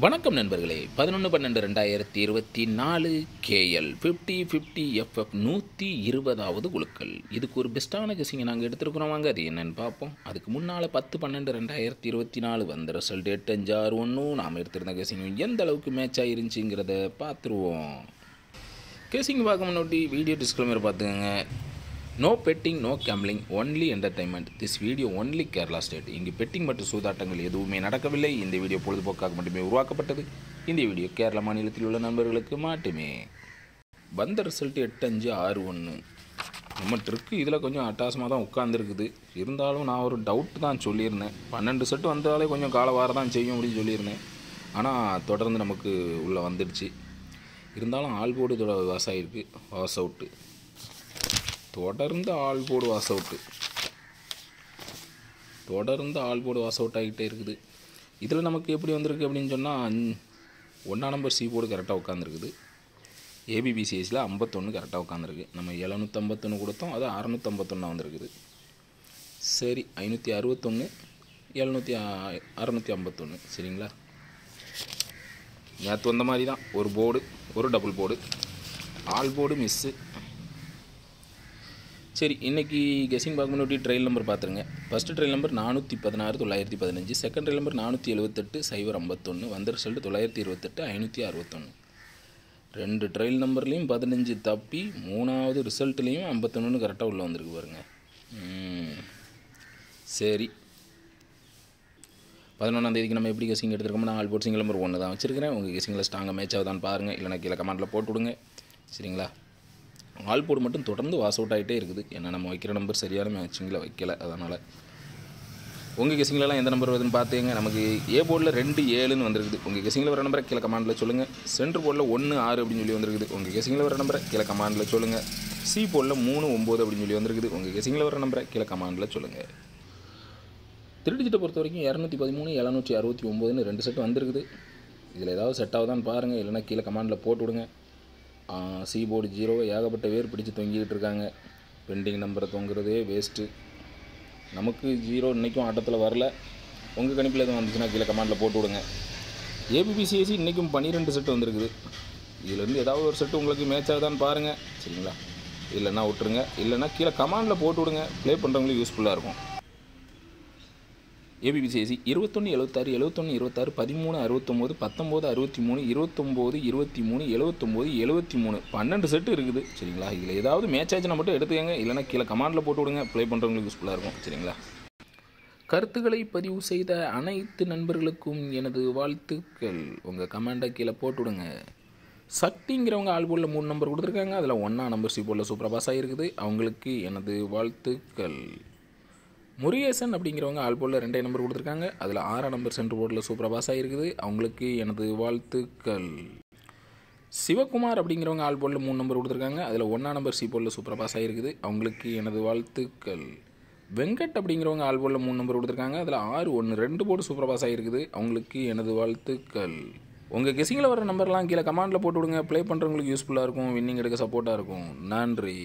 வணக்கம் நண்பர்களே. 11/12/2024 KL 50-50 FF 120வது குலுக்கல். இதுக்கு ஒரு பெஸ்ட்டான கெஸிங்கை நாங்கள் எடுத்துருக்குறோம். வாங்க அது என்னென்னு பார்ப்போம். அதுக்கு முன்னால் 10/12/2024 வந்த ரிசல்ட் 8-5-6-1. நாம் எடுத்திருந்த கெஸிங் எந்த அளவுக்கு மேட்ச் ஆகிருந்துச்சிங்கிறத பார்த்துருவோம். கெஸிங் பார்க்க முன்னாடி வீடியோ டிஸ்க்ளைமர் பார்த்துக்கோங்க. No betting, no gambling, only entertainment. This video only Kerala state. இங்கு பெட்டிங் மற்றும் சூதாட்டங்கள் எதுவுமே நடக்கவில்லை. இந்த வீடியோ பொழுதுபோக்காக மட்டுமே உருவாக்கப்பட்டது. இந்த வீடியோ கேரளா மாநிலத்தில் உள்ள நண்பர்களுக்கு மட்டுமே. வந்த ரிசல்ட் 8-5-6-1. நம்ம ட்ரிக்கு இதில் கொஞ்சம் அட்டாசமாக தான் உட்காந்துருக்குது. இருந்தாலும் நான் ஒரு டவுட் தான் சொல்லியிருந்தேன். 12 செட்டு வந்தாலே கொஞ்சம் காலவாரம் தான் செய்யும் அப்படின்னு சொல்லியிருந்தேன். ஆனால் தொடர்ந்து நமக்கு உள்ளே வந்துடுச்சு. இருந்தாலும் ஆல் போர்டு இதோட வாசாயிருக்கு. Was out. தொடர்ந்து ஆல் போர்டு வாஸ் அவுட் ஆகிட்டே இருக்குது. இதில் நமக்கு எப்படி வந்திருக்கு அப்படின்னு சொன்னால் 1ஆம் நம்பர் சி போர்டு கரெக்டாக உட்காந்துருக்குது. ஏபிபிசிஎஸில் 51 கரெக்டாக உட்காந்துருக்கு. நம்ம 751 கொடுத்தோம், அது 651 வந்திருக்குது. சரி, 561 651 சரிங்களா. நேற்று வந்த மாதிரி தான் ஒரு போர்டு, ஒரு double board, all board miss. சரி, இன்றைக்கி கெஸிங் பார்க்க முன்னாடி ட்ரெயில் நம்பர் பார்த்துருங்க. First trail number 416-915, second trail number 478-051, வந்த ரிசல்ட் 928-561. ரெண்டு ட்ரெயில் நம்பர்லேயும் 15 தப்பி, மூணாவது ரிசல்ட்லேயும் 51 கரெக்டாக உள்ளே வந்திருக்கு பாருங்க. சரி, 11ஆம் தேதிக்கு நம்ம எப்படி கெஸிங் எடுத்துருக்கோம்னா ஆல் போர்ட் சிங்கிள் நம்பர் 1 தான் வச்சுருக்கிறேன். உங்கள் கெஸிங்கில் ஸ்ட்ராங்காக மேட்ச் ஆகுதான்னு பாருங்கள், இல்லைனா கீழே கமெண்ட்டில் போட்டு விடுங்க சரிங்களா. ஆல் போர்டு மட்டும் தொடர்ந்து வாஸ் அவுட் ஆகிட்டே இருக்குது. ஏன்னா நம்ம வைக்கிற நம்பர் சரியான மேட்சிங்கில் வைக்கலை. அதனால் உங்கள் கெஸிங்லலாம் எந்த நம்பர் வருதுன்னு பார்த்துங்க. நமக்கு ஏ போர்டில் 2-7ன்னு வந்திருக்குது. உங்கள் கெஸிங்கில் வர நம்பரை கீழே கமாண்டில் சொல்லுங்கள். சென்ட்ரு போர்டில் 1-6 அப்படின்னு சொல்லி வந்திருக்குது. உங்கள் கெஸிங்கில் வர நம்பரை கீழே கமாண்டில் சொல்லுங்கள். சி போர்டில் 3-9 அப்படின்னு சொல்லி வந்திருக்குது. உங்கள் கெஸிங்கில் வர நம்பரை கீழே கமாண்டில் சொல்லுங்கள். திருடிஜிட்டை பொறுத்த வரைக்கும் 213 769ன்னு 2 செட் வந்திருக்குது. இதில் ஏதாவது செட் ஆகுதான்னு பாருங்கள், இல்லைனா கீழே கமாண்டில் போட்டு விடுங்க. சி போர்டு 0 ஏகப்பட்ட பேர் பிடிச்சி தொங்கிக்கிட்டு இருக்காங்க. பெண்டிங் நம்பரை தொங்குறதே வேஸ்ட்டு. நமக்கு 0 இன்றைக்கும் ஆட்டத்தில் வரல. உங்கள் கணிப்பில் எதுவும் வந்துச்சுன்னா கீழே கமாண்டில் போட்டு விடுங்க. ஏபிபிசிஎஸ்சி இன்றைக்கும் 12 செட்டு வந்திருக்குது. இதிலேருந்து ஏதாவது ஒரு செட்டு உங்களுக்கு மேட்ச் ஆகுதான்னு பாருங்கள் சரிங்களா. இல்லைன்னா விட்டுருங்க, இல்லைன்னா கீழே கமாண்டில் போட்டு விடுங்க. ப்ளே பண்ணுறவங்களுக்கு யூஸ்ஃபுல்லாக இருக்கும். ஏபிபிசிஎஸ்சி 21 76 71 26 13 69 19 63 29 23 79 73 12 செட்டு இருக்குது சரிங்களா. இதில் ஏதாவது மேட்ச் ஆச்சுன்னா மட்டும் எடுத்துக்கங்க, இல்லைனா கீழே கமாண்டில் போட்டு விடுங்க. ப்ளே பண்ணுறவங்களுக்கு யூஸ்ஃபுல்லாக இருக்கும் சரிங்களா. கருத்துக்களை பதிவு செய்த அனைத்து நண்பர்களுக்கும் எனது வாழ்த்துக்கள். உங்கள் கமெண்டை கீழே போட்டு விடுங்க. சக்திங்கிறவங்க ஆல் போர்டில் 3 நம்பர் கொடுத்துருக்காங்க. அதில் 1ஆம் நம்பர் சி போர்டில் சூப்பராக பாஸ் ஆகிருக்குது. அவங்களுக்கு எனது வாழ்த்துக்கள். முருகேசன் அப்படிங்கிறவங்க ஆல் போர்டில் 2 நம்பர் கொடுத்துருக்காங்க. அதில் 6ஆம் நம்பர் சென்ட்ரு போர்டில் சூப்பராக பாஸ் ஆகிருக்குது. அவங்களுக்கு எனது வாழ்த்துக்கள். சிவகுமார் அப்படிங்கிறவங்க ஆல் போர்டில் 3 நம்பர் கொடுத்துருக்காங்க. அதில் 1ஆம் நம்பர் சி போர்டில் சூப்பராக பாஸ் ஆகிருக்குது. அவங்களுக்கு எனது வாழ்த்துக்கள். வெங்கட் அப்படிங்கிறவங்க ஆல் போர்டில் 3 நம்பர் கொடுத்துருக்காங்க. அதில் 6-1 2 போர்டு சூப்பராக பாஸ் ஆகிருக்குது. அவங்களுக்கு எனது வாழ்த்துக்கள். உங்கள் கெஸிங்கில் வர நம்பர்லாம் கீழே கமாண்டில் போட்டு விடுங்க. ப்ளே பண்ணுறவங்களுக்கு யூஸ்ஃபுல்லாக இருக்கும், வின்னிங் எடுக்க சப்போர்ட்டாக இருக்கும். நன்றி.